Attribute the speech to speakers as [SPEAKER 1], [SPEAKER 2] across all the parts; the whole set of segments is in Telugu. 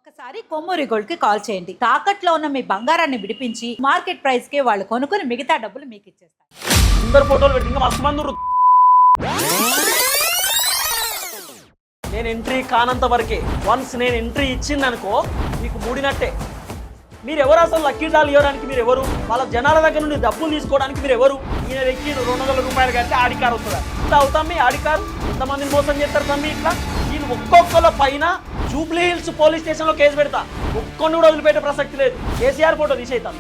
[SPEAKER 1] ఒక్కసారి కొమ్మూరి గోల్డ్ కి కాల్ చేయండి. తాకట్లో ఉన్న మీ బంగారాన్ని విడిపించి మార్కెట్ ప్రైస్ కి వాళ్ళు కొనుక్కుని మిగతా డబ్బులు మీకు ఇచ్చేస్తారు.
[SPEAKER 2] అందరు ఫోటోలు పెట్టి ఇంకా మస్తు మంది ఉర్రు. నేను ఎంట్రీ కానంత వరకే. వన్స్ నేను ఎంట్రీ ఇచ్చిందనుకో మీకు మూడినట్టే. మీరు ఎవరు అసలు లక్కీ డ్రాలు ఇవ్వడానికి? మీరు ఎవరు? వాళ్ళ జనాల దగ్గర నుండి డబ్బులు తీసుకోవడానికి మీరు ఎవరు? ఈయన వ్యక్తి 200 రూపాయలు కడితే ఆడి కారు వస్తుందా? ఇంత అవుతాం మీ ఆడి కారు? ఎంతమందిని మోసం చేస్తారు తమ్మి ఇట్లా? నేను ఒక్కొక్కల పైన జూబ్లీ హిల్స్ పోలీస్ స్టేషన్లో కేసు పెడతా. ఒక్కొని కూడా వదిలిపెట్టే ప్రసక్తి లేదు. కేసీఆర్ ఫోటో తీసేస్తాను.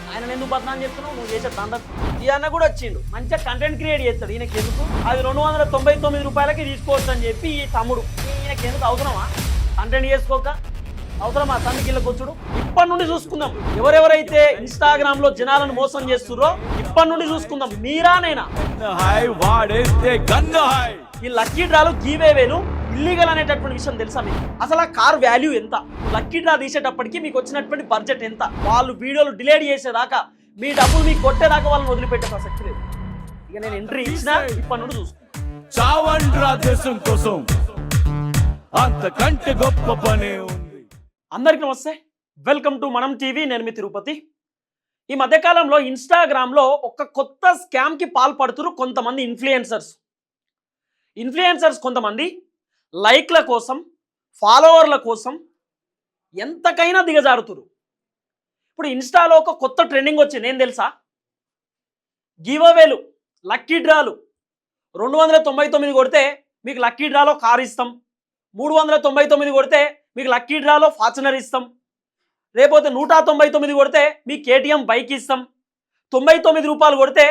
[SPEAKER 2] ఆయన ఎందుకు బదనాం చెప్తున్నావు? నువ్వు చేసే తండ్రి. ఈ అన్న కూడా వచ్చిండు, మంచిగా కంటెంట్ క్రియేట్ చేస్తాడు. ఈయనకి ఎందుకు? అది 299 రూపాయలకి తీసుకోవచ్చు అని చెప్పి ఈ తమ్ముడు. ఈయనకి ఎందుకు అవసరమా కంటెంట్ చేసుకోక? అవసరమా తనకి ఇళ్ళకి వచ్చుడు? ఇప్పటి నుండి చూసుకుందాం ఎవరెవరైతే ఇన్స్టాగ్రామ్ లో జనాలను మోసం చేస్తుర్రో. ఇప్పటి నుండి చూసుకుందాం. మీరా నేనా? ఈ లక్కీ డ్రాలు గీవేవేలు ఇల్లీగల్ అనేటటువంటి విషయం తెలుసా మీకు? అసలు ఆ కార్ వాల్యూ ఎంత? లక్కీ డ్రా తీసేటప్పటికి మీకు వచ్చినటువంటి బడ్జెట్ ఎంత? వాళ్ళు వీడియోలు డిలీట్ చేసేదాకా, మీ డబ్బులు మీకు కొట్టేదాకా వాళ్ళని వదిలిపెట్టే ప్రసక్తి లేదు. ఇక నేను ఎంట్రీ ఇచ్చినా ఇప్పటి నుండి చూసుకుంటాను. అందరికీ నమస్తే, వెల్కమ్ టు మనం టీవీ. నేను మీ తిరుపతి. ఈ మధ్యకాలంలో ఇన్స్టాగ్రామ్లో ఒక కొత్త స్కామ్కి పాల్పడుతున్నారు కొంతమంది ఇన్ఫ్లుయెన్సర్స్ కొంతమంది లైక్ల కోసం, ఫాలోవర్ల కోసం ఎంతకైనా దిగజారుతురు. ఇప్పుడు ఇన్స్టాలో ఒక కొత్త ట్రెండింగ్ వచ్చింది. ఏం తెలుసా? Give అవేలు, lucky డ్రాలు. 299 కొడితే మీకు లక్కీ డ్రాలో కార్ ఇస్తాం. 399 కొడితే మీకు లక్కీ డ్రాలో ఫార్చునర్ ఇస్తాం. లేకపోతే 199 కొడితే మీకు కేటీఎం బైక్ ఇస్తాం. 99 రూపాయలు కొడితే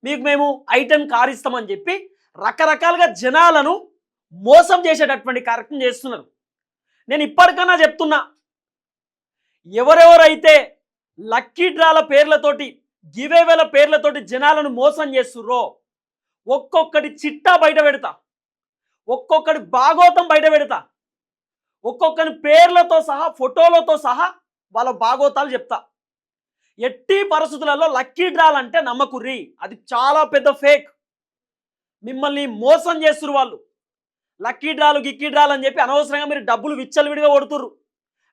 [SPEAKER 2] మీకు మేము ఐటెన్ కార్ ఇస్తామని చెప్పి రకరకాలుగా జనాలను మోసం చేసేటటువంటి కార్యక్రమం చేస్తున్నారు. నేను ఇప్పటికన్నా చెప్తున్నా, ఎవరెవరైతే లక్కీ డ్రాల పేర్లతోటి, గివేవేల పేర్లతోటి జనాలను మోసం చేస్తుర్రో ఒక్కొక్కటి చిట్టా బయట పెడతా, ఒక్కొక్కటి భాగోతం బయట పెడతా, ఒక్కొక్కరి పేర్లతో సహా, ఫోటోలతో సహా వాళ్ళ భాగోతాలు చెప్తా. ఎట్టి పరిస్థితులలో లక్కీ డ్రాల్ అంటే నమ్మకుర్రి. అది చాలా పెద్ద ఫేక్. మిమ్మల్ని మోసం చేస్తున్నారు వాళ్ళు. లక్కీ డ్రాలు, గిక్కీ డ్రాలు అని చెప్పి అనవసరంగా మీరు డబ్బులు విచ్చలవిడిగా కొడుతుర్రు.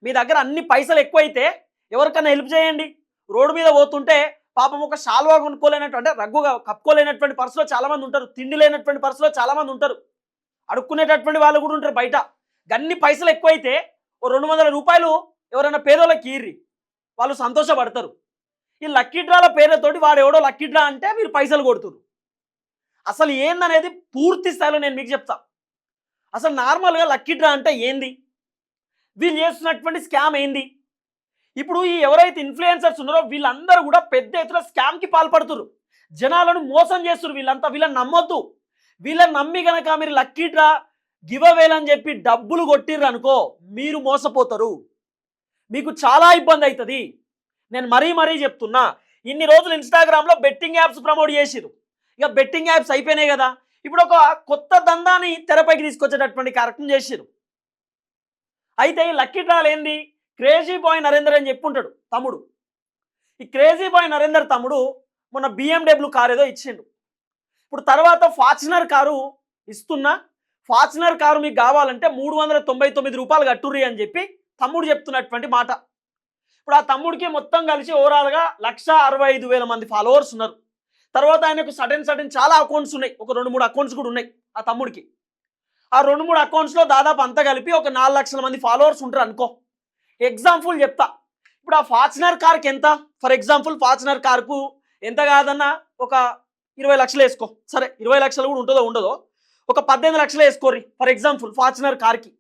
[SPEAKER 2] మీ దగ్గర అన్ని పైసలు ఎక్కువైతే ఎవరికైనా హెల్ప్ చేయండి. రోడ్డు మీద పోతుంటే పాపం ఒక శాల్వా కొనుక్కోలేనట్టు, అంటే రగ్గుగా కప్పుకోలేనటువంటి పరిస్థితిలో చాలామంది ఉంటారు. తిండి లేనటువంటి పరిస్థితిలో చాలామంది ఉంటారు. అడుక్కునేటటువంటి వాళ్ళు కూడా ఉంటారు బయట. గన్ని పైసలు ఎక్కువైతే ఓ 200 రూపాయలు ఎవరైనా పేదోళ్ళకి ఇర్రి, వాళ్ళు సంతోషపడతారు. ఈ లక్కీ డ్రాల పేర్లతోటి వాడు ఎవడో లక్కీ డ్రా అంటే మీరు పైసలు కొడుతురు. అసలు ఏందనేది పూర్తి స్థాయిలో నేను మీకు చెప్తా. అసలు నార్మల్గా లక్కీ డ్రా అంటే ఏంది, వీళ్ళు చేస్తున్నటువంటి స్కామ్ ఏంది? ఇప్పుడు ఈ ఎవరైతే ఇన్ఫ్లుయెన్సర్స్ ఉన్నారో వీళ్ళందరూ కూడా పెద్ద ఎత్తున స్కామ్కి పాల్పడుతున్నారు. జనాలను మోసం చేస్తున్నారు. వీళ్ళని నమ్మొద్దు. వీళ్ళని నమ్మి కనుక మీరు లక్కీ డ్రా, గివ్ అవేలు అని చెప్పి డబ్బులు కొట్టిర్రు అనుకో, మీరు మోసపోతారు. మీకు చాలా ఇబ్బంది అవుతుంది. నేను మరీ చెప్తున్నా. ఇన్ని రోజులు ఇన్స్టాగ్రామ్లో బెట్టింగ్ యాప్స్ ప్రమోట్ చేసిరు. ఇక బెట్టింగ్ యాప్స్ అయిపోయినాయి కదా, ఇప్పుడు ఒక కొత్త దందాన్ని తెరపైకి తీసుకొచ్చేటటువంటి కార్యక్రమం చేసిరు. అయితే ఈ లక్కీ డ్రాలు ఏంది? క్రేజీ బాయ్ నరేందర్ అని చెప్పి ఉంటాడు తమ్ముడు. ఈ క్రేజీ బాయ్ నరేందర్ తమ్ముడు మొన్న BMW కారు ఏదో ఇచ్చిండు. ఇప్పుడు తర్వాత ఫార్చునర్ కారు ఇస్తున్నా, ఫార్చునర్ కారు మీకు కావాలంటే 399 రూపాయలు కట్టుర్రి అని చెప్పి తమ్ముడు చెప్తున్నటువంటి మాట. ఇప్పుడు ఆ తమ్ముడికి మొత్తం కలిసి ఓవరాల్గా 1,65,000 మంది ఫాలోవర్స్ ఉన్నారు. తర్వాత ఆయనకు సడన్ చాలా అకౌంట్స్ ఉన్నాయి. ఒక 2-3 అకౌంట్స్ కూడా ఉన్నాయి ఆ తమ్ముడికి. ఆ 2-3 అకౌంట్స్లో దాదాపు అంతా కలిపి ఒక 4 లక్షల మంది ఫాలోవర్స్ ఉంటారు అనుకో. ఎగ్జాంపుల్ చెప్తా. ఇప్పుడు ఆ ఫార్చునర్ కార్కి ఎంత? ఫర్ ఎగ్జాంపుల్ ఫార్చునర్ కార్కు ఎంత కాదన్నా ఒక 20 లక్షలు వేసుకో. సరే 20 లక్షలు కూడా ఉంటుందో ఉండదో, ఒక 18 లక్షలు వేసుకోర్రి ఫర్ ఎగ్జాంపుల్ ఫార్చునర్ కార్కి.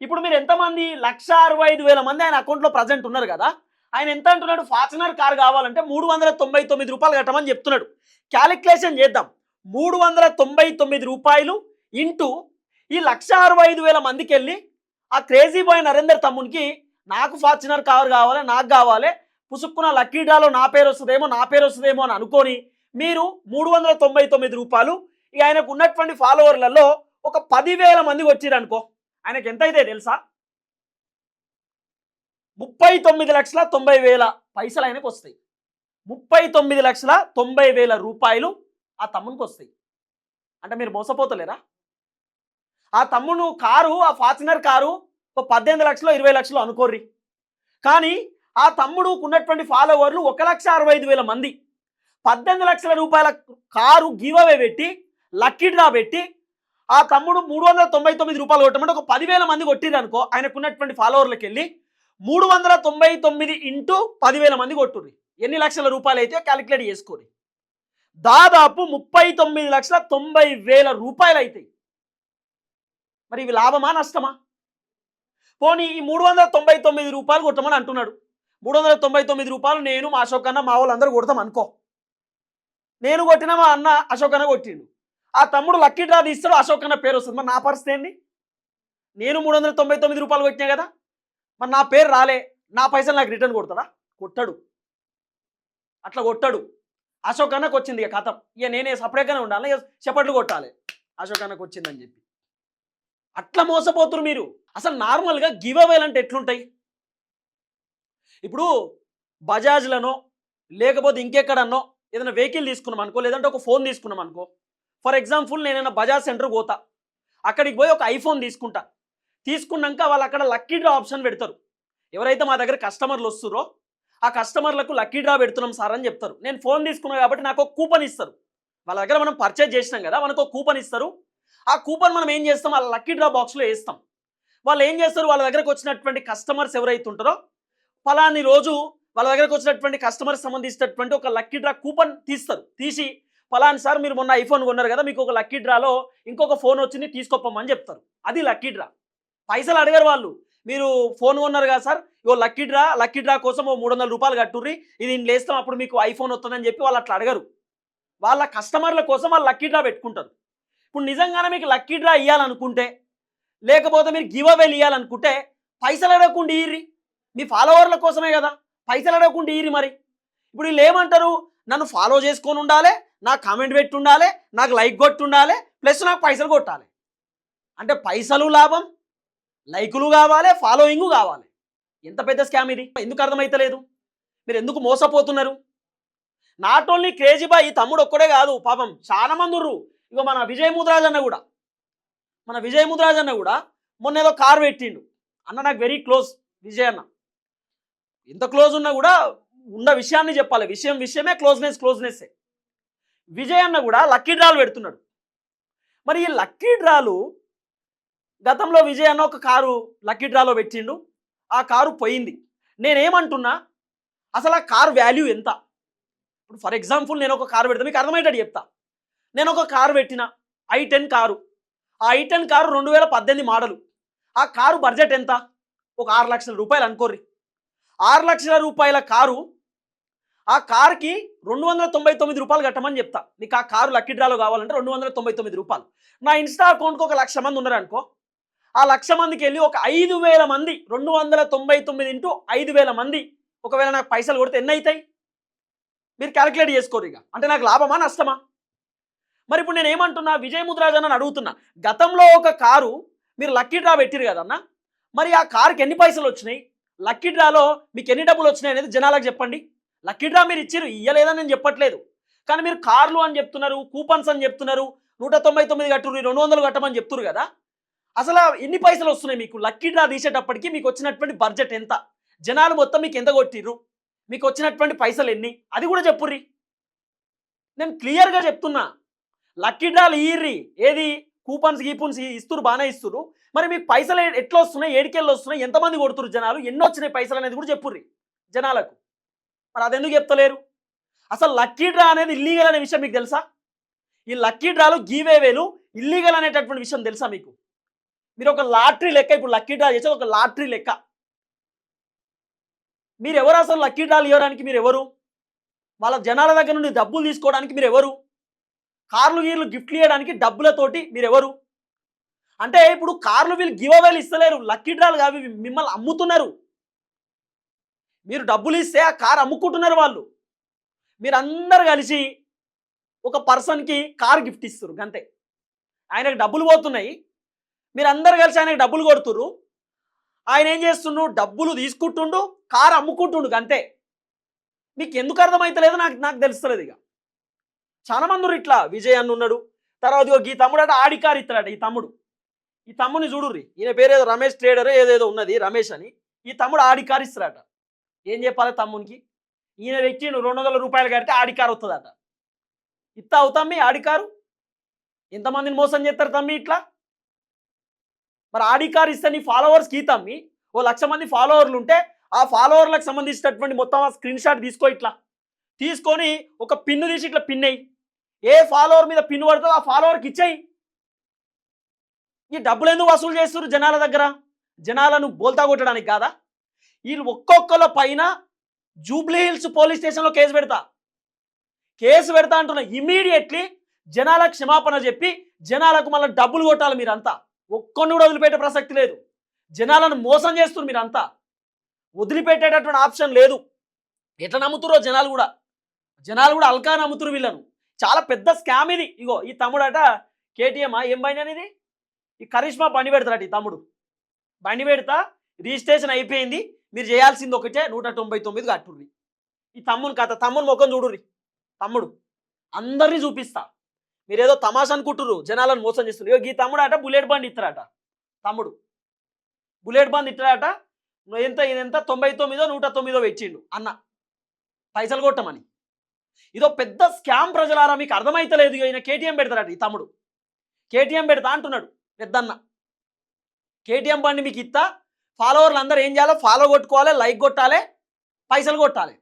[SPEAKER 2] ఇప్పుడు మీరు ఎంతమంది? 1,65,000 మంది ఆయన అకౌంట్లో ప్రజెంట్ ఉన్నారు కదా. ఆయన ఎంత అంటున్నాడు? ఫార్చునర్ కార్ కావాలంటే 399 రూపాయలు కట్టమని చెప్తున్నాడు. క్యాలిక్యులేషన్ చేద్దాం. 399 రూపాయలు ఇంటూ ఈ 1,65,000 మందికి వెళ్ళి ఆ క్రేజీ బాయ్ నరేందర్ తమ్మునికి నాకు ఫార్చునర్ కార్ కావాలి, నాకు కావాలి, పుసుక్కున లక్కీ డ్రాలో నా పేరు వస్తుందేమో అని అనుకొని మీరు 399 రూపాయలు ఇక ఆయనకు ఉన్నటువంటి ఫాలోవర్లలో ఒక 10,000 మందికి వచ్చిరు అనుకో. ఆయనకు ఎంత అయితే తెలుసా? 39,90,000 పైసలు ఆయనకు వస్తాయి. 39,90,000 రూపాయలు ఆ తమ్మునికి వస్తాయి. అంటే మీరు మోసపోతలేరా? ఆ తమ్ముడు కారు, ఆ ఫార్చునర్ కారు 18 లక్షలు 20 లక్షలు అనుకోర్రి. కానీ ఆ తమ్ముడుకు ఉన్నటువంటి ఫాలోవర్లు 1,65,000 మంది. 18 లక్షల రూపాయల కారు గివ్ అవే పెట్టి లక్కీ డ్రా పెట్టి ఆ తమ్ముడు 399 రూపాయలు కొట్టమంటే ఒక 10,000 మంది కొట్టిరు అనుకో, ఆయనకు ఉన్నటువంటి ఫాలోవర్లకు వెళ్ళి 399 ఇంటూ 10,000 మంది కొట్టుర్రి. ఎన్ని లక్షల రూపాయలు అయితే క్యాలిక్యులేట్ చేసుకోండి. దాదాపు 39,90,000 రూపాయలు అవుతాయి. మరి ఇవి లాభమా నష్టమా? పోనీ ఈ 399 రూపాయలు కొట్టమని అంటున్నాడు. 399 రూపాయలు నేను మా అశోక్ అన్న మా వాళ్ళందరూ కొడతాం అనుకో. నేను కొట్టిన మా అన్న అశోక్ అన్న కొట్టిండు. ఆ తమ్ముడు లక్కీ డ్రా తీస్తాడు, అశోక్ అన్న పేరు వస్తుంది. మరి నా పరిస్థితి ఏంది? నేను 399 రూపాయలు కొట్టినా కదా, మరి నా పేరు రాలే, నా పైసలు నాకు రిటర్న్ కొడతాడా? కొట్టాడు. అట్లా కొట్టాడు. అశోక్ అన్నకు వచ్చింది ఇక కథం. ఇక నేనే సపరేట్గానే ఉండాలి, ఇక చప్పట్లు కొట్టాలి అశోక్ అన్నకు వచ్చిందని చెప్పి. అట్లా మోసపోతురు మీరు. అసలు నార్మల్గా గివ్ అవేలు అంటే ఎట్లుంటాయి? ఇప్పుడు బజాజ్లనో లేకపోతే ఇంకెక్కడన్నో ఏదైనా వెహికల్ తీసుకున్నాం అనుకో, లేదంటే ఒక ఫోన్ తీసుకున్నాం అనుకో. ఫర్ ఎగ్జాంపుల్ నేనైనా బజాజ్ సెంటర్ పోతా, అక్కడికి పోయి ఒక ఐఫోన్ తీసుకుంటా. తీసుకున్నాక వాళ్ళు అక్కడ లక్కీ డ్రా ఆప్షన్ పెడతారు. ఎవరైతే మా దగ్గర కస్టమర్లు వస్తురో ఆ కస్టమర్లకు లక్కీ డ్రా పెడుతున్నాం సార్ అని చెప్తారు. నేను ఫోన్ తీసుకున్నా కాబట్టి నాకు ఒక కూపన్ ఇస్తారు. వాళ్ళ దగ్గర మనం పర్చేజ్ చేసినాం కదా, మనకు ఒక కూపన్ ఇస్తారు. ఆ కూపన్ మనం ఏం చేస్తాం, వాళ్ళ లక్కీ డ్రా బాక్స్లో వేస్తాం. వాళ్ళు ఏం చేస్తారు, వాళ్ళ దగ్గరకు వచ్చినటువంటి కస్టమర్స్ ఎవరైతే ఉంటారో ఫలాని రోజు వాళ్ళ దగ్గరకు వచ్చినటువంటి కస్టమర్స్ సంబంధించినటువంటి ఒక లక్కీ డ్రా కూపన్ తీస్తారు. తీసి ఫలాని సార్ మీరు మొన్న ఐఫోన్ కొన్నారు కదా, మీకు ఒక లక్కీ డ్రాలో ఇంకొక ఫోన్ వచ్చింది తీసుకోపమ్మని చెప్తారు. అది లక్కీ డ్రా. పైసలు అడగరు వాళ్ళు. మీరు ఫోన్ కొన్నారు కదా సార్, ఇగో లక్కీ డ్రా కోసం 300 రూపాయలు కట్టుర్రి, ఇది నేను లేస్తాం అప్పుడు మీకు ఐఫోన్ వస్తుందని చెప్పి వాళ్ళు అట్లా అడగరు. వాళ్ళ కస్టమర్ల కోసం వాళ్ళు లక్కీ డ్రా పెట్టుకుంటారు. ఇప్పుడు నిజంగానే మీకు లక్కీ డ్రా ఇవ్వాలనుకుంటే, లేకపోతే మీరు గివ్ అవేలు ఇవ్వాలనుకుంటే పైసలు అడగకుండా ఇయ్యి. మీ ఫాలోవర్ల కోసమే కదా, పైసలు అడగకుండా ఇయ్యి. మరి ఇప్పుడు వీళ్ళు ఏమంటారు, నన్ను ఫాలో చేసుకొని ఉండాలి, నాకు కామెంట్ పెట్టి ఉండాలి, నాకు లైక్ కొట్టి ఉండాలి, ప్లస్ నాకు పైసలు కొట్టాలి. అంటే పైసలు లాభం, లైకులు కావాలి, ఫాలోయింగు కావాలి. ఎంత పెద్ద స్కామ్ ఇది! ఎందుకు అర్థమైతలేదు? మీరు ఎందుకు మోసపోతున్నారు? నాట్ ఓన్లీ క్రేజీ బాయ్ ఈ తమ్ముడు ఒక్కడే కాదు, పాపం చాలా మంది ఉర్రు. ఇగో మన విజయ్ ముద్రాజ్ అన్న కూడా మొన్న ఏదో కారు పెట్టిండు. అన్న నాకు వెరీ క్లోజ్ విజయ్ అన్న. ఎంత క్లోజ్ ఉన్నా కూడా ఉన్న విషయాన్ని చెప్పాలి. విషయమే క్లోజ్నెస్సే. విజయ్ అన్న కూడా లక్కీ డ్రాలు పెడుతున్నాడు. మరి ఈ లక్కీ డ్రాలు గతంలో విజయ్ అన్న ఒక కారు లక్కీ డ్రాలో పెట్టిండు. ఆ కారు పోయింది. నేనేమంటున్నా, అసలు ఆ కారు వాల్యూ ఎంత? ఇప్పుడు ఫర్ ఎగ్జాంపుల్ నేను ఒక కారు పెడతా, మీకు అర్థమయ్యేటట్టు చెప్తా. నేను ఒక కారు పెట్టిన i10 కారు. ఆ i10 కారు 2018 మోడలు. ఆ కారు బడ్జెట్ ఎంత? ఒక 6 లక్షల రూపాయలు అనుకోర్రి. 6 లక్షల రూపాయల కారు. ఆ కారుకి 299 రూపాయలు కట్టమని చెప్తా. మీకు ఆ కారు లక్కీ డ్రాలో కావాలంటే 299 రూపాయలు. నా ఇన్స్టా అకౌంట్కి ఒక 1,00,000 మంది ఉన్నారు అనుకో. ఆ 1,00,000 మందికి వెళ్ళి ఒక 5,000 మంది 299 ఇంటూ 5,000 మంది ఒకవేళ నాకు పైసలు కొడితే ఎన్ని అవుతాయి? మీరు క్యాలిక్యులేట్ చేసుకోరు. ఇక అంటే నాకు లాభమా నష్టమా? మరి ఇప్పుడు నేను ఏమంటున్నా, విజయ్ ముద్రాజ్ అని అడుగుతున్నా, గతంలో ఒక కారు మీరు లక్కీ డ్రా పెట్టిరు కదన్నా, మరి ఆ కారుకి ఎన్ని పైసలు వచ్చినాయి, లక్కీ డ్రాలో మీకు ఎన్ని డబ్బులు వచ్చినాయి అనేది జనాలకు చెప్పండి. లక్కీ డ్రా మీరు ఇచ్చిరు, ఇయ్యలేదని నేను చెప్పట్లేదు. కానీ మీరు కార్లు అని చెప్తున్నారు, కూపన్స్ అని చెప్తున్నారు, 199 కట్టుర్రు, 200 కట్టమని చెప్తున్నారు కదా. అసలు ఎన్ని పైసలు వస్తున్నాయి మీకు? లక్కీ డ్రా తీసేటప్పటికి మీకు వచ్చినటువంటి బడ్జెట్ ఎంత? జనాలు మొత్తం మీకు ఎంత కొట్టిర్రు? మీకు వచ్చినటువంటి పైసలు ఎన్ని? అది కూడా చెప్పుర్రి. నేను క్లియర్గా చెప్తున్నా, లక్కీ డ్రాలు ఇయ్యిర్రి. ఏది కూపన్స్ ఇస్తురు, బాగానే ఇస్తురు. మరి మీకు పైసలు ఎట్లా వస్తున్నాయి, ఏడికెళ్ళి వస్తున్నాయి, ఎంతమంది కొడుతురు జనాలు, ఎన్ని వచ్చినాయి పైసలు అనేది కూడా చెప్పుర్రి జనాలకు. మరి అదెందుకు చెప్తలేరు? అసలు లక్కీ డ్రా అనేది ఇల్లీగల్ అనే విషయం మీకు తెలుసా? ఈ లక్కీ డ్రాలు గివేవేలు ఇల్లీగల్ అనేటటువంటి విషయం తెలుసా మీకు? మీరు ఒక లాటరీ లెక్క, ఇప్పుడు లక్కీ డ్రా చేసేది ఒక లాటరీ లెక్క. మీరు ఎవరు అసలు లక్కీ డ్రాలు ఇవ్వడానికి? మీరు ఎవరు? వాళ్ళ జనాల దగ్గర నుండి డబ్బులు తీసుకోవడానికి మీరు ఎవరు? కార్లు గిఫ్ట్లు ఇవ్వడానికి డబ్బులతోటి మీరు ఎవరు? అంటే ఇప్పుడు కార్లు వీళ్ళు గివ్ అవేలు ఇస్తలేరు, లక్కీ డ్రాలు కావి, మిమ్మల్ని అమ్ముతున్నారు. మీరు డబ్బులు ఇస్తే ఆ కారు అమ్ముకుంటున్నారు వాళ్ళు. మీరందరూ కలిసి ఒక పర్సన్కి కారు గిఫ్ట్ ఇస్తారు అంతే. ఆయనకు డబ్బులు పోతున్నాయి, మీరందరూ కలిసి ఆయనకు డబ్బులు కొడుతుర్రు. ఆయన ఏం చేస్తుండు? డబ్బులు తీసుకుంటుండు, కారు అమ్ముకుంటుండు అంతే. మీకు ఎందుకు అర్థమవుతలేదో నాకు తెలుస్తలేదు. ఇక చాలా మంది ఇట్లా. విజయ్ అన్న ఉన్నాడు, తర్వాత ఈ తమ్ముడు అట ఆడి కారు ఇస్తాడట. ఈ తమ్ముడిని చూడుర్రి, ఈయన పేరు ఏదో రమేష్ ట్రేడర్ ఏదేదో ఉన్నది, రమేష్ అని. ఈ తమ్ముడు ఆడి కారు ఇస్తాడట. ఏం చెప్పాలి తమ్మునికి? ఈయన తెచ్చిండు 200 రూపాయలు కడితే ఆడి కారు వస్తుందట. ఇత్తా అవుతాం మీ ఆడి కారు? ఎంతమందిని మోసం చేస్తారు తమ్మి ఇట్లా? మరి ఆడి కారు ఇస్తే నీ ఫాలోవర్స్కి తమ్మి ఓ 1,00,000 మంది ఫాలోవర్లు ఉంటే ఆ ఫాలోవర్లకు సంబంధించినటువంటి మొత్తం ఆ స్క్రీన్ షాట్ తీసుకో, ఇట్లా తీసుకొని ఒక పిన్ను తీసి ఇట్లా పిన్ అయ్యి ఏ ఫాలోవర్ మీద పిన్ పడుతుందో ఆ ఫాలోవర్కి ఇచ్చేయి. ఈ డబ్బులు ఎందుకు వసూలు చేస్తున్నారు జనాల దగ్గర? జనాలను బోల్తా కొట్టడానికి కాదా? వీళ్ళు ఒక్కొక్కల పైన జూబ్లీ హిల్స్ పోలీస్ స్టేషన్లో కేసు పెడతా అంటున్నా. ఇమీడియట్లీ జనాలకు క్షమాపణ చెప్పి జనాలకు మళ్ళీ డబ్బులు కొట్టాలి మీరంతా. ఒక్కడిని కూడా వదిలిపెట్టే ప్రసక్తి లేదు. జనాలను మోసం చేస్తున్నారు మీరంతా. వదిలిపెట్టేటటువంటి ఆప్షన్ లేదు. ఎట్లా నమ్ముతురో జనాలు కూడా అల్కా నమ్ముతురు వీళ్ళను. చాలా పెద్ద స్కామ్ ఇది. ఇగో ఈ తమ్ముడట కేటీఎం ఏం బండి అనేది ఈ కరిష్మా బండి పెడతారట. ఈ తమ్ముడు బండి పెడతా రిజిస్ట్రేషన్ అయిపోయింది, మీరు చేయాల్సింది ఒకటే 199 కట్టుర్రి. ఈ తమ్ముని కథ, తమ్ముని ముఖం చూడుర్రి. తమ్ముడు అందరినీ చూపిస్తా. మీరేదో తమాషా అనుకుంటుర్రు, జనాలను మోసం చేస్తున్నారు. ఈ తమ్ముడు అట బుల్లెట్ బండి ఇస్తారట. తమ్ముడు బుల్లెట్ బండి ఇస్తారట. ఎంత 99 109 పెట్టిండు అన్న పైసలు కొట్టమని. ఇదో పెద్ద స్కామ్ ప్రజలారా, మీకు అర్థమైతలేదు. ఈయన కేటీఎం పెడతారట. ఈ తమ్ముడు కేటీఎం పెడతా అంటున్నాడు పెద్దన్న. కేటీఎం బండి మీకు ఇస్తా, ఫాలోవర్లు అందరూ ఏం చేయాలో ఫాలో కొట్టుకోవాలి, లైక్ కొట్టాలి, పైసలు కొట్టాలి.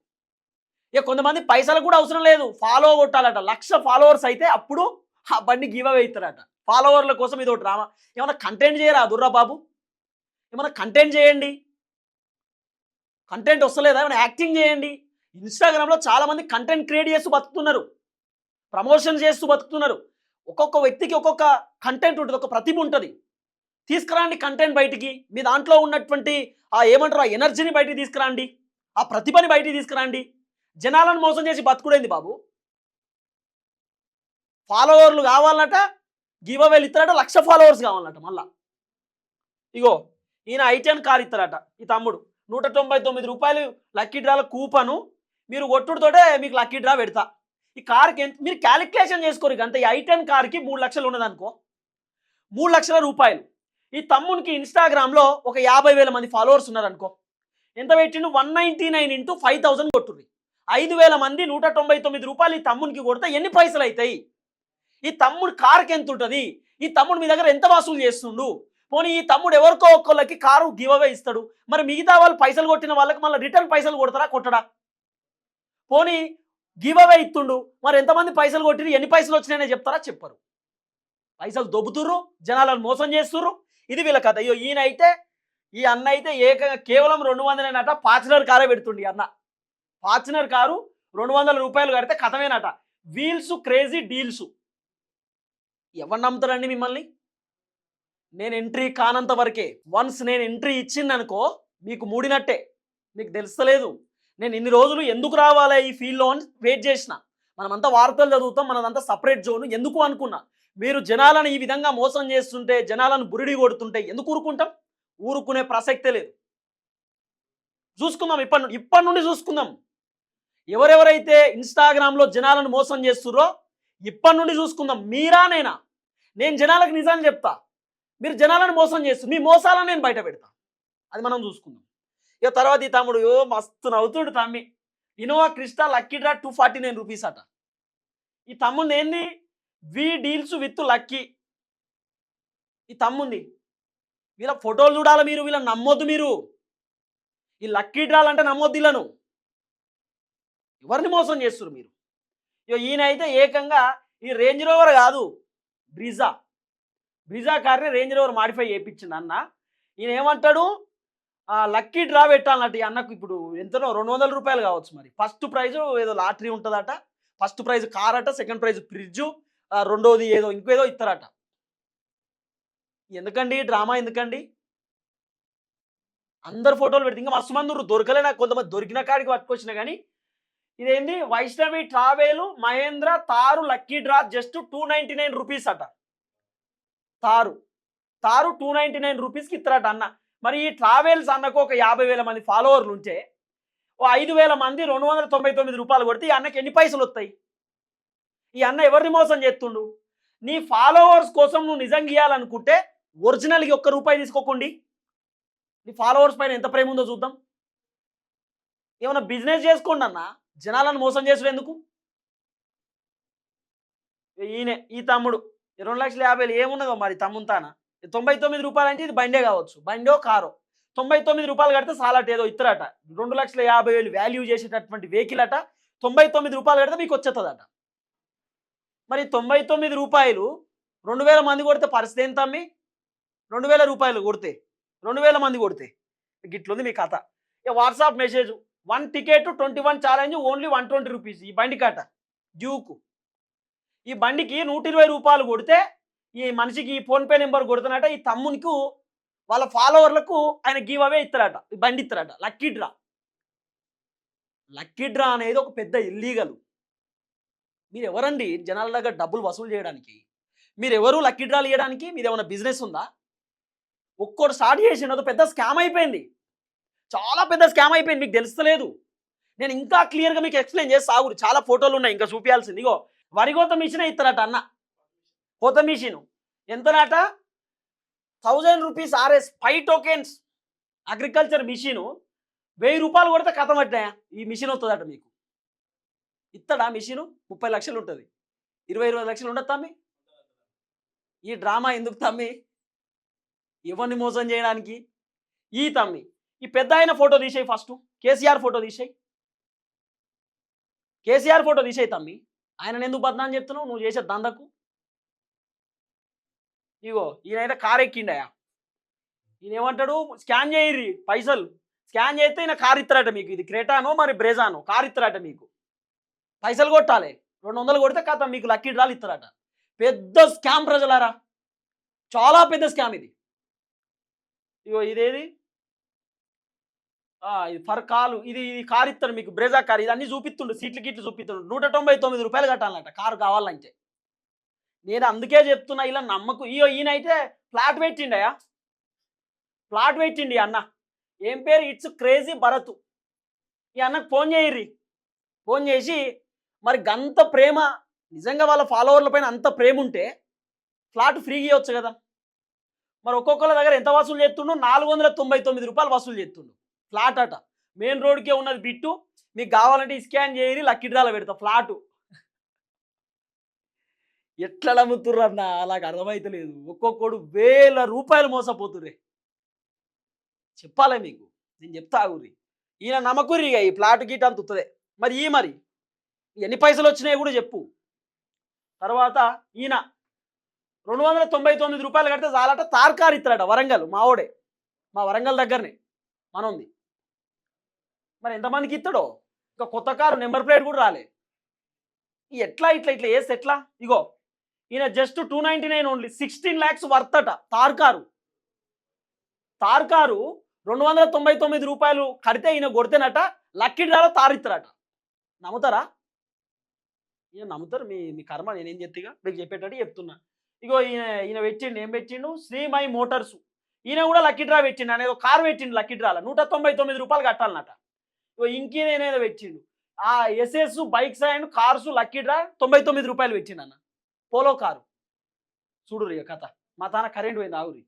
[SPEAKER 2] ఇక కొంతమంది పైసలు కూడా అవసరం లేదు, ఫాలో కొట్టాలట. 1,00,000 ఫాలోవర్స్ అయితే అప్పుడు ఆ బండి గివ్ అవే ఇస్తారట. ఫాలోవర్ల కోసం ఇది ఒకటి డ్రామా. ఏమన్నా కంటెంట్ చేయరా దుర్రా బాబు? ఏమన్నా కంటెంట్ చేయండి. కంటెంట్ వస్తలేదా? ఏమైనా యాక్టింగ్ చేయండి. ఇన్స్టాగ్రామ్లో చాలామంది కంటెంట్ క్రియేట్ చేస్తూ బతుకుతున్నారు, ప్రమోషన్ చేస్తూ బతుకుతున్నారు. ఒక్కొక్క వ్యక్తికి ఒక్కొక్క కంటెంట్ ఉంటుంది, ఒక ప్రతిభ ఉంటుంది. తీసుకురండి కంటెంట్ బయటికి. మీ దాంట్లో ఉన్నటువంటి ఆ ఏమంటారు ఆ ఎనర్జీని బయటికి తీసుకురండి, ఆ ప్రతిభని బయటికి తీసుకురండి. జనాలను మోసం చేసి బతుకుడైంది బాబు. ఫాలోవర్లు కావాలట, గివ్ అవేలు ఇస్తారట. 1,00,000 ఫాలోవర్స్ కావాలట. మళ్ళా ఇగో ఈయన I10 కార్ ఇస్తారట. ఈ తమ్ముడు 199 రూపాయలు లక్కీ డ్రాల కూపను మీరు కొట్టుడుతోటే మీకు లక్కీ డ్రా పెడతా. ఈ కార్కి ఎంత మీరు క్యాలిక్యులేషన్ చేసుకోరు. అంతే. ఈ I10 కార్కి 3 లక్షలు ఉన్నదనుకో, 3 లక్షల రూపాయలు. ఈ తమ్మునికి ఇన్స్టాగ్రామ్లో ఒక 50,000 మంది ఫాలోవర్స్ ఉన్నారనుకో, ఎంత పెట్టిండు? 199 × 5,000 కొట్టుర్రి. 5,000 మంది 199 రూపాయలు ఈ తమ్మునికి కొడితే ఎన్ని పైసలు అవుతాయి? ఈ తమ్ముడు కార్కి ఎంత ఉంటుంది? ఈ తమ్ముడు మీ దగ్గర ఎంత వసూలు చేస్తుండు? పోనీ ఈ తమ్ముడు ఎవరికో ఒక్కళ్ళకి కారు గివ్ అవే ఇస్తాడు, మరి మిగతా వాళ్ళు పైసలు కొట్టిన వాళ్ళకి మళ్ళీ రిటర్న్ పైసలు కొడతారా కొట్టడా? పోనీ గివ్ అవే ఇస్తుండు, మరి ఎంతమంది పైసలు కొట్టిరు, ఎన్ని పైసలు వచ్చినాయనే చెప్తారా? చెప్పరు. పైసలు దొబ్బుతుర్రు, జనాలను మోసం చేస్తుర్రు. ఇది వీళ్ళ కథ. అయ్యో ఈయన అయితే, ఈ అన్న అయితే కేవలం 200 ఫార్చునర్ కారే పెడుతుండి. అన్న ఫార్చునర్ కారు 200 రూపాయలు కడితే కథమేనట. Wheels crazy deals. ఎవరు నమ్ముతారండి మిమ్మల్ని? నేను ఎంట్రీ కానంత వరకే. వన్స్ నేను ఎంట్రీ ఇచ్చిందనుకో మీకు మూడినట్టే. మీకు తెలుస్తలేదు నేను ఇన్ని రోజులు ఎందుకు రావాలి ఈ ఫీల్డ్లో అని వెయిట్ చేసిన. మనమంతా వార్తలు చదువుతాం, మనదంతా సపరేట్ జోను. ఎందుకు అనుకున్నా, మీరు జనాలను ఈ విధంగా మోసం చేస్తుంటే, జనాలను బురిడి కొడుతుంటే ఎందుకు ఊరుకుంటాం? ఊరుకునే ప్రసక్తే లేదు. చూసుకుందాం, ఇప్పటి నుండి చూసుకుందాం. ఎవరెవరైతే ఇన్స్టాగ్రామ్లో జనాలను మోసం చేస్తుర్రో ఇప్పటి నుండి చూసుకుందాం. మీరా నేనా? నేను జనాలకు నిజాన్ని చెప్తా, మీరు జనాలను మోసం చేస్తారు. మీ మోసాలను నేను బయట పెడతా. అది మనం చూసుకుందాం. ఇక తర్వాత ఈ తమ్ముడు మస్తు నవ్వుతుడు. తమ్మి Innova Crysta lucky draw 249 rupees అట. ఈ తమ్ముంది ఏంది? వి డీల్స్ విత్ లక్కీ. ఈ తమ్ముంది. వీళ్ళ ఫోటోలు చూడాలి మీరు, వీళ్ళని నమ్మొద్దు మీరు. ఈ లక్కీ డ్రాలు అంటే నమ్మొద్దు వీళ్ళను. ఎవరిని మోసం చేస్తారు మీరు? ఇక ఈయన అయితే ఏకంగా ఈ రేంజ్ రోవర్ కాదు, బ్రిజా కార్ని రేంజ్ రోవర్ మాడిఫై చేయించింది అన్న. ఈయన ఏమంటాడు? లక్కీ డ్రా పెట్టాలన్నట్టు. ఈ అన్నకు ఇప్పుడు ఎంతనో 200 రూపాయలు కావచ్చు. మరి ఫస్ట్ ప్రైజు ఏదో లాటరీ ఉంటుందట. ఫస్ట్ ప్రైజ్ కార్ అట, సెకండ్ ప్రైజ్ ఫ్రిడ్జు, రెండోది ఏదో ఇంకేదో ఇస్తారట. ఎందుకండి డ్రామా? ఎందుకండి? అందరు ఫోటోలు పెడితే ఇంకా మస్తు మంది దొరకలే. నాకు కొంతమంది దొరికిన కాడికి పట్టుకొచ్చిన. కానీ ఇదేంది? వైష్ణవి ట్రావెల్ మహేంద్ర తారు లక్కీ డ్రా జస్ట్ 299 రూపీస్ అట. తారు 299 రూపీస్కి ఇస్తారట అన్న. మరి ఈ ట్రావెల్స్ అన్నకు ఒక 50,000 మంది ఫాలోవర్లు ఉంటే, ఓ 5,000 మంది 299 రూపాయలు కొడితే ఈ అన్నకి ఎన్ని పైసలు వస్తాయి? ఈ అన్న ఎవరిని మోసం చేస్తుండు? నీ ఫాలోవర్స్ కోసం నువ్వు నిజం గీయాలనుకుంటే ఒరిజినల్కి 1 రూపాయి తీసుకోకండి. నీ ఫాలోవర్స్ పైన ఎంత ప్రేమ ఉందో చూద్దాం. ఏమైనా బిజినెస్ చేసుకోండి అన్న, జనాలను మోసం చేసుడు ఎందుకు? ఈ తమ్ముడు 2,50,000 ఏమున్నదో మరి తమ్ముని తాన. రూ. 99 అంటే ఇది బండే కావచ్చు, బండో కారో. రూ. 99 కడితే సాలట ఏదో ఇత్తరట. 2,50,000 వాల్యూ చేసేటటువంటి వెహికల్ అట. రూ. 99 కడితే మీకు వచ్చేస్తుందట. మరి రూ. 99 2000 మంది కొడితే పరిస్థితి ఏంటి తమ్మి? రూ. 2000 కొడితే 2000 మంది కొడితే గిట్లుంది మీ కథ. ఇక WhatsApp message 1 ticket 21 challenge only 120 rupees. ఈ బండి కాట డ్యూకు. ఈ బండికి 120 రూపాయలు కొడితే ఈ మనిషికి ఫోన్పే నెంబర్ కొడుతున్నట. ఈ తమ్మునికి వాళ్ళ ఫాలోవర్లకు ఆయన గివ్ అవే ఇస్తారట, ఈ బండి ఇస్తారట. Lucky draw. లక్కీ డ్రా అనేది ఒక పెద్ద ఇల్లీగల్. మీరు ఎవరండి జనాల దగ్గర డబ్బులు వసూలు చేయడానికి? మీరు ఎవరు లక్కీ డ్రాలు ఇవ్వడానికి? మీరు ఏమైనా బిజినెస్ ఉందా? ఒక్కోటి స్టార్ట్ చేసిన పెద్ద స్కామ్ అయిపోయింది, చాలా పెద్ద స్కామ్ అయిపోయింది. మీకు తెలుస్తలేదు. నేను ఇంకా క్లియర్గా మీకు ఎక్స్ప్లెయిన్ చేసి సాగురు. చాలా ఫోటోలు ఉన్నాయి ఇంకా చూపించాల్సింది. ఇగో వరిగోత మిషన్ ఇస్తారట అన్న. కోత మిషన్ ఎంతనాట? 1000 rupees RS 5 tokens. Agriculture machine 1000 రూపాయలు కొడితే కథం పట్టినాయా ఈ మిషన్ వస్తుందట మీకు. ఇస్తాడా మిషన్? 30 లక్షలు ఉంటుంది, 20 లక్షలు ఉండదు తమ్మి. ఈ డ్రామా ఎందుకు తమ్మి? ఎవరిని మోసం చేయడానికి? ఈ తమ్మి ఈ పెద్ద ఆయన ఫోటో తీసేయి, ఫస్ట్ కేసీఆర్ ఫోటో తీసేయి. కేసీఆర్ ఫోటో తీసేయి తమ్మి. ఆయన ఎందుకు బద్నాన్ని చెప్తున్నావు నువ్వు చేసే దందకు? ఇగో ఈయనైతే కారు ఎక్కిండయా. ఈయన ఏమంటాడు? స్కాన్ చేయర్రి పైసలు. స్కాన్ చేస్తే ఈయన కారు ఇస్తారట మీకు. ఇది క్రేటానో మరి బ్రేజానో కారు ఇస్తారట మీకు. పైసలు కొట్టాలి, 200 కొడితే కథ మీకు లక్కీ డ్రాలు ఇస్తారట. పెద్ద స్కామ్ ప్రజలారా, చాలా పెద్ద స్కామ్ ఇది. ఇగో ఇదేది ఇది ఫర్ కాలు, ఇది కారు ఇస్తాడు మీకు, బ్రేజా కారు. ఇది అన్ని చూపిస్తుండు, సీట్లు గిట్లు చూపిస్తుండు. 199 రూపాయలు కట్టాలన్నట కారు కావాలంటే. నేను అందుకే చెప్తున్నా, ఇలా నమ్మకు. ఈయనైతే ఫ్లాట్ పెట్టిండయా, ఫ్లాట్ పెట్టిండి అన్న. ఏం పేరు? It's crazy Bharat. ఈ అన్నకు ఫోన్ చేయర్రి. ఫోన్ చేసి మరి గంత ప్రేమ, నిజంగా వాళ్ళ ఫాలోవర్ల పైన అంత ప్రేమ ఉంటే ఫ్లాట్ ఫ్రీగా ఇవ్వచ్చు కదా. మరి ఒక్కొక్కళ్ళ దగ్గర ఎంత వసూలు చేస్తుండు? 499 రూపాయలు వసూలు చేస్తుండు. ఫ్లాట్ అట, మెయిన్ రోడ్కే ఉన్నది బిట్టు. మీకు కావాలంటే స్కాన్ చేయరి, లక్కీ డ్రాలో పెడతా ఫ్లాటు. ఎట్లా నమ్ముతుర్రన్న అలాగ అర్థమైతలేదు. ఒక్కొక్కడు 1000 రూపాయలు మోసపోతుర్రే. చెప్పాలే మీకు, నేను చెప్తా ఆగుర్రి. ఈయన నమ్మకుర్రి ఇక ఈ ప్లాట్ గీట అంత ఉత్తదే. మరి ఎన్ని పైసలు వచ్చినాయి కూడా చెప్పు. తర్వాత ఈయన 299 రూపాయలు కడితే చాలట తార్ కార్ ఇస్తాడట. వరంగల్ మావోడే, మా వరంగల్ దగ్గరనే మనది. మరి ఎంతమందికి ఇస్తాడో? ఇంకా కొత్త కారు నెంబర్ ప్లేట్ కూడా రాలే. ఎట్లా ఇట్లా వేస్తే ఎట్లా? ఇగో ఈయన జస్ట్ 299 ఓన్లీ, 16 lakhs వర్త్ అట తార్ కారు. తార్ కారు 299 రూపాయలు కడితే ఈయన కొడితేనట లక్కీ డ్రాలో తారు ఇస్తారట. నమ్ముతారా? ఈయన నమ్ముతారు? మీ కర్మ. నేనేం చెప్తిగా మీకు చెప్పేటట్టు చెప్తున్నా. ఇగో ఈయన పెట్టిండు, ఏం పెట్టిండు? శ్రీమై మోటార్స్. ఈయన కూడా లక్కీ డ్రా పెట్టిండు, అనేది కారు పెట్టిండు లక్కీ డ్రాలో. 199 రూపాయలు కట్టాలన్నట. ఇగో ఇంకేనేదో పెట్టిండు, SS bikes and cars lucky draw 99 రూపాయలు పెట్టిండు అన్న. Polo car. చూడురు ఇక కథ. మా తాన కరెంట్ పోయింది ఆగురి.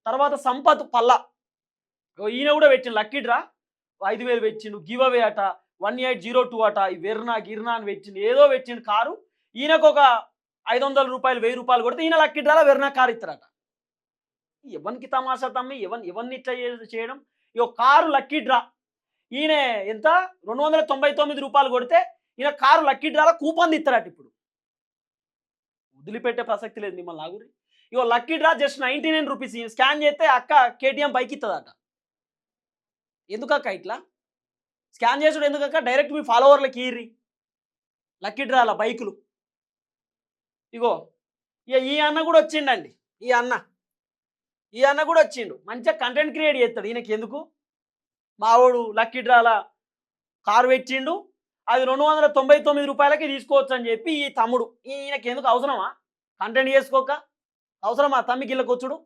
[SPEAKER 2] తర్వాత సంపత్ పల్లా, ఈయన కూడా పెట్టిండు లక్కీ డ్రా 5000 పెట్టిండు. గివ్ అవే అట 1802 అట. ఈ వెర్నా గిర్నా అని పెట్టిండు, ఏదో పెట్టిండు కారు. ఈయనకు ఒక 500 రూపాయలు 1000 రూపాయలు కొడితే ఈయన లక్కీ డ్రాలో వెర్నా కారు ఇస్తారట. ఎవరికి తమాషా తమ్మి? ఎవరిని ఇట్లా చేయడం? ఇక కారు లక్కీ డ్రా. ఈయన ఎంత? 299 రూపాయలు కొడితే ఈయన కారు లక్కీ డ్రాలో కూపన్ ఇస్తారట. ఇప్పుడు వదిలిపెట్టే ప్రసక్తి లేదు మిమ్మల్ని ఆగురి. ఇగో lucky draw just 99 rupees. Scan చేస్తే అక్క కేటీఎం బైక్ ఇస్తుందట. ఎందుకక్క ఇట్లా స్కాన్ చేసుడు? ఎందుకక్క? డైరెక్ట్ మీ ఫాలోవర్లకి ఇర్రి లక్కీ డ్రాల బైకులు. ఇగో ఈ అన్న కూడా వచ్చిండండి. ఈ అన్న కూడా వచ్చిండు, మంచిగా కంటెంట్ క్రియేట్ చేస్తాడు. ఈయనకి ఎందుకు? మావాడు లక్కీ డ్రాల కారు పెట్టిండు, అది 299 రూపాయలకి తీసుకోవచ్చు అని చెప్పి ఈ తమ్ముడు. ఈయనకి ఎందుకు? అవసరమా కంటెంట్ చేసుకోక? అవసరమా తమ్మికి ఇళ్ళకి వచ్చుడు?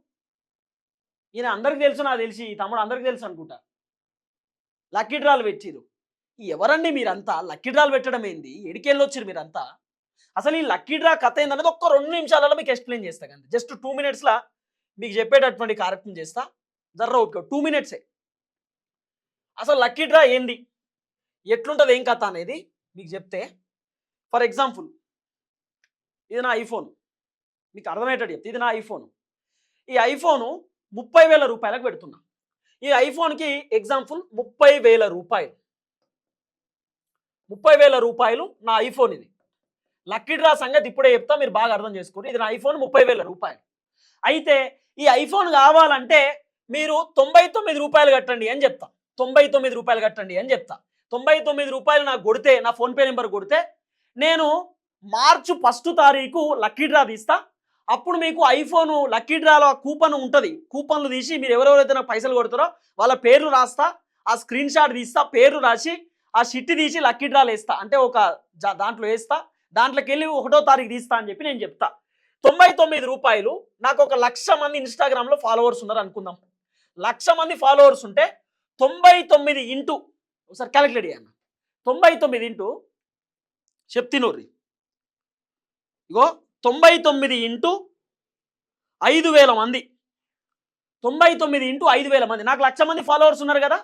[SPEAKER 2] ఈయన అందరికి తెలుసు, నాకు తెలిసి ఈ తమ్ముడు అందరికి తెలుసు అనుకుంటా. లక్కీ డ్రాలు పెట్టిరు. ఎవరండి మీరంతా? లక్కీ డ్రాలు పెట్టడం ఏంది? ఎడికెళ్ళి వచ్చారు మీరంతా? అసలు ఈ లక్కీ డ్రా కథ ఏందనేది ఒక్క 2 నిమిషాలలో మీకు ఎక్స్ప్లెయిన్ చేస్తా. కానీ జస్ట్ 2 minutesలో మీకు చెప్పేటటువంటి కార్యక్రమం చేస్తా. జర్ర ఓకే, 2 minutes. అసలు లక్కీ డ్రా ఏంది? ఎట్లుంటుంది ఏం కథ అనేది మీకు చెప్తే, ఫర్ ఎగ్జాంపుల్ ఇది నా ఐఫోన్, మీకు అర్థమయ్యేటట్టు చెప్తే ఇది నా ఐఫోన్. ఈ ఐఫోను 30,000 రూపాయలకు పెడుతున్నా. ఈ ఐఫోన్కి ఎగ్జాంపుల్ 30,000 రూపాయలు. 30,000 రూపాయలు నా ఐఫోన్. ఇది లక్కీ డ్రా సంగతి ఇప్పుడే చెప్తా, మీరు బాగా అర్థం చేసుకోండి. ఇది నా ఐఫోన్ 30,000 రూపాయలు. అయితే ఈ ఐఫోన్ కావాలంటే మీరు 99 రూపాయలు కట్టండి అని చెప్తా. 99 రూపాయలు కట్టండి అని చెప్తా. 99 రూపాయలు నాకు కొడితే, నా ఫోన్పే నెంబర్ కొడితే, నేను మార్చి 1 తారీఖు లక్కీ డ్రా తీస్తా. అప్పుడు మీకు ఐఫోన్ లక్కీ డ్రాలో కూపన్ ఉంటుంది. కూపన్లు తీసి మీరు ఎవరెవరైతే నాకు పైసలు కొడతారో వాళ్ళ పేర్లు రాస్తా, ఆ స్క్రీన్ షాట్ తీస్తా, పేర్లు రాసి ఆ షిట్టి తీసి లక్కీ డ్రాలు వేస్తా. అంటే ఒక దాంట్లో వేస్తా, దాంట్లోకి వెళ్ళి 1వ తారీఖు తీస్తా అని చెప్పి నేను చెప్తా. 99 రూపాయలు. నాకు ఒక 1,00,000 మంది ఇన్స్టాగ్రామ్లో ఫాలోవర్స్ ఉన్నారు అనుకుందాం. 1,00,000 మంది ఫాలోవర్స్ ఉంటే 99 ఇంటూ, ఒకసారి క్యాలిక్యులేట్ చేయన్న, 99 ఇంటూ చెప్తినోర్రి, ఇగో 99 ఇంటూ 5,000 మంది. 99 ఇంటూ 5,000 మంది. నాకు 1,00,000 మంది ఫాలోవర్స్ ఉన్నారు కదా.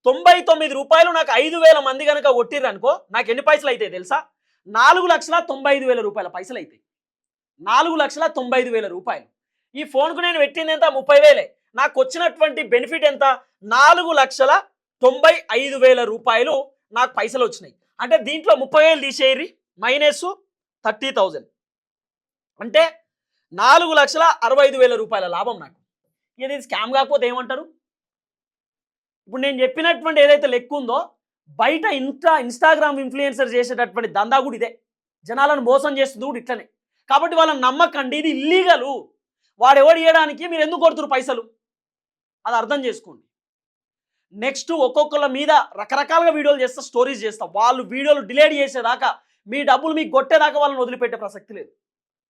[SPEAKER 2] 99 రూపాయలు నాకు 5,000 మంది కనుక కొట్టిర్రు అనుకో, నాకు ఎన్ని పైసలు అవుతాయి తెలుసా? 4,95,000 రూపాయల పైసలు అవుతాయి. 4,95,000 రూపాయలు. ఈ ఫోన్కు నేను పెట్టింది ఎంత? 30,000. నాకు వచ్చినటువంటి బెనిఫిట్ ఎంత? 4,95,000 రూపాయలు నాకు పైసలు వచ్చినాయి. అంటే దీంట్లో 30,000 తీసేయరి, మైనస్ 30,000, అంటే 4,65,000 రూపాయల లాభం నాకు. ఇది స్కామ్ కాకపోతే ఏమంటారు? ఇప్పుడు నేను చెప్పినటువంటి ఏదైతే లెక్క ఉందో, బయట ఇన్స్టాగ్రామ్ ఇన్ఫ్లుయెన్సర్ చేసేటటువంటి దందా కూడా ఇదే. జనాలను మోసం చేస్తుంది కూడా ఇట్లనే. కాబట్టి వాళ్ళని నమ్మకండి, ఇది ఇల్లీగలు. వాడు ఎవడు ఇవ్వడానికి మీరు ఎందుకు కొడుతురు పైసలు? అది అర్థం చేసుకోండి. నెక్స్ట్ ఒక్కొక్కళ్ళ మీద రకరకాలుగా వీడియోలు చేస్తా, స్టోరీస్ చేస్తా. వాళ్ళు వీడియోలు డిలీట్ చేసేదాకా, మీ డబ్బులు మీకు కొట్టేదాకా వాళ్ళని వదిలిపెట్టే ప్రసక్తి లేదు.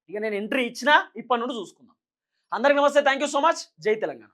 [SPEAKER 2] ఇక నేను ఎంట్రీ ఇచ్చినా ఇప్పటి నుండి చూసుకుందాం. అందరికీ నమస్తే, థ్యాంక్ యూ సో మచ్. జై తెలంగాణ.